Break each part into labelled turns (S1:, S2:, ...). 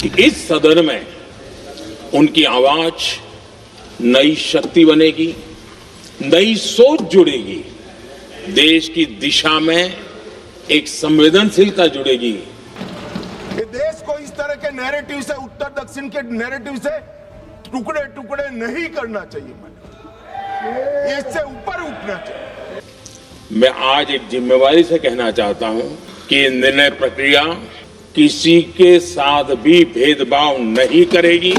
S1: कि इस सदन में उनकी आवाज नई शक्ति बनेगी, नई सोच जुड़ेगी, देश की दिशा में एक संवेदनशीलता जुड़ेगी।
S2: ये देश को इस तरह के नैरेटिव से, उत्तर दक्षिण के नैरेटिव से टुकड़े टुकड़े नहीं करना चाहिए। ये इससे ऊपर उठना चाहिए।
S1: मैं आज एक जिम्मेवारी से कहना चाहता हूं कि निर्णय प्रक्रिया किसी के साथ भी भेदभाव नहीं करेगी।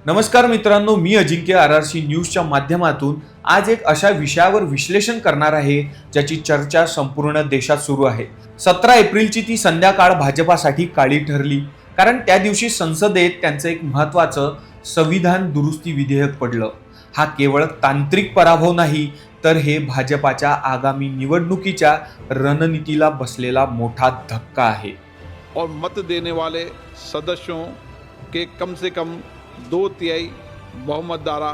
S3: नमस्कार मित्रांनो, मी अजिंक्य आरआरसी न्यूजच्या माध्यमातून आज एक अशा विषयावर विश्लेषण करणार आहे ज्याची चर्चा संपूर्ण देशात सुरू आहे। 17 एप्रिलची ती संध्याकाळ भाजपासाठी काळी ठरली, कारण त्या दिवशी संसदेत त्यांचं एक महत्त्वाचं संविधान दुरुस्ती विधेयक पडलं। हा केवळ तांत्रिक पराभव नाही, तर हे भाजपाच्या आगामी निवडणुकीच्या रणनीतीला बसलेला मोठा धक्का आहे।
S4: और मत देने वाले सदस्यों के कम से कम 2/3 बहुमत द्वारा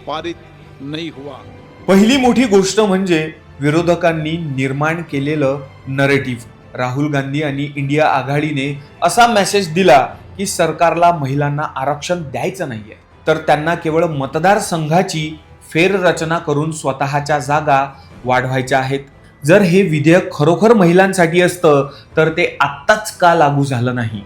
S4: पारित नहीं हुआ।
S3: पहिली मोठी गोष्ट म्हणजे विरोधकांनी निर्माण केलेलं नरेटिव्ह। राहुल गांधी आणि इंडिया आघाडीने असा मेसेज दिला की सरकारला महिलांना आरक्षण द्यायचं नाहीये, तर त्यांना केवळ मतदारसंघाची फेररचना करून स्वतःच्या जागा वाढवायच्या आहेत। जर हे विधेयक खरोखर महिलांसाठी असतं तर ते आत्ताच का लागू झालं नाही,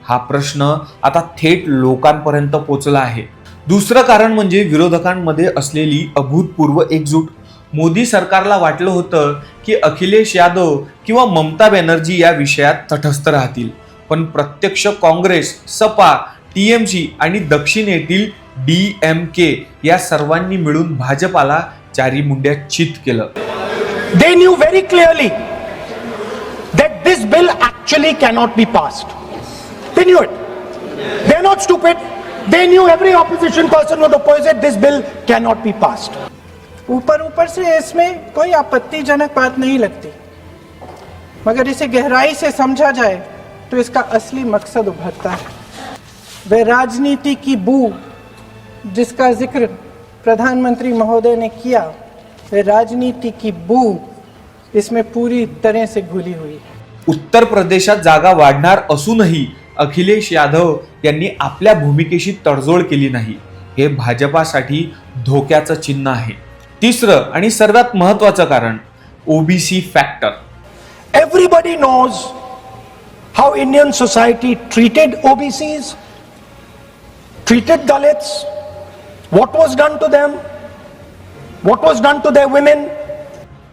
S3: हा प्रश्न आता थेट लोकांपर्यंत पोहोचला आहे। दुसरं कारण म्हणजे विरोधकांमध्ये असलेली अभूतपूर्व एकजूट। मोदी सरकारला वाटलं होतं की अखिलेश यादव किंवा ममता बॅनर्जी या विषयात तटस्थ राहतील, पण प्रत्यक्ष काँग्रेस, सपा, टीएमसी आणि दक्षिणेतील डीएमके या सर्वांनी मिळून भाजपाला चारी मुंड्या चित केलं।
S5: They knew very clearly that this bill actually cannot be passed. They knew it. They are not stupid. They knew every opposition person would oppose it. This bill cannot be passed.
S6: ऊपर से इसमें कोई आपत्तिजनक बात नहीं लगती, मगर इसे गहराई से समझा जाए तो इसका असली मकसद उभरता है। वह राजनीति की बू जिसका जिक्र प्रधानमंत्री महोदय ने किया, वह राजनीति की बू इसमें पूरी तरह से घुली हुई है।
S3: उत्तर प्रदेशात जागा वाढणार असूनही अखिलेश यादव यांनी आपल्या भूमिकेशी तडजोड केली नाही। हे भाजपासाठी धोक्याचं चिन्ह आहे। तिसरं आणि सर्वात महत्त्वाचं कारण OBC factor.
S5: Everybody knows how Indian society treated OBCs, treated Dalits, what was done to them, what was done to their women.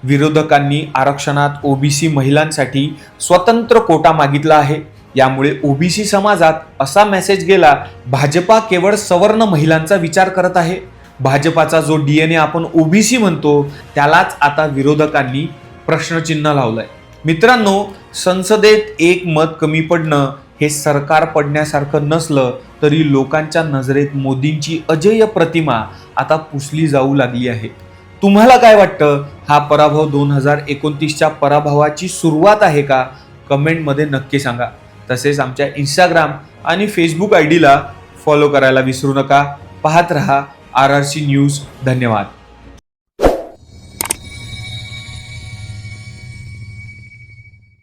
S3: विरोधकांनी आरक्षणात ओबीसी महिलांसाठी स्वतंत्र कोटा मागितला आहे। यामुळे ओबीसी समाजात असा मेसेज गेला, भाजपा केवळ सवर्ण महिलांचा विचार करत आहे। भाजपाचा जो डीएनए आपण ओबीसी म्हणतो त्यालाच आता विरोधकांनी प्रश्नचिन्ह लावलंय। मित्रांनो, संसदेत एक मत कमी पडणं हे सरकार पडण्यासारखं नसलं तरी लोकांच्या नजरेत मोदींची अजेय प्रतिमा आता पुसली जाऊ लागली आहे। तुम्हाला काय वाटतं? हा पराभव 2029च्या पराभवाची सुरुवात आहे का? कमेंटमध्ये नक्की सांगा। तसेच आमच्या इंस्टाग्राम आणि फेसबुक आयडीला फॉलो करायला विसरू नका। पाहत रहा आरआरसी न्यूज। धन्यवाद।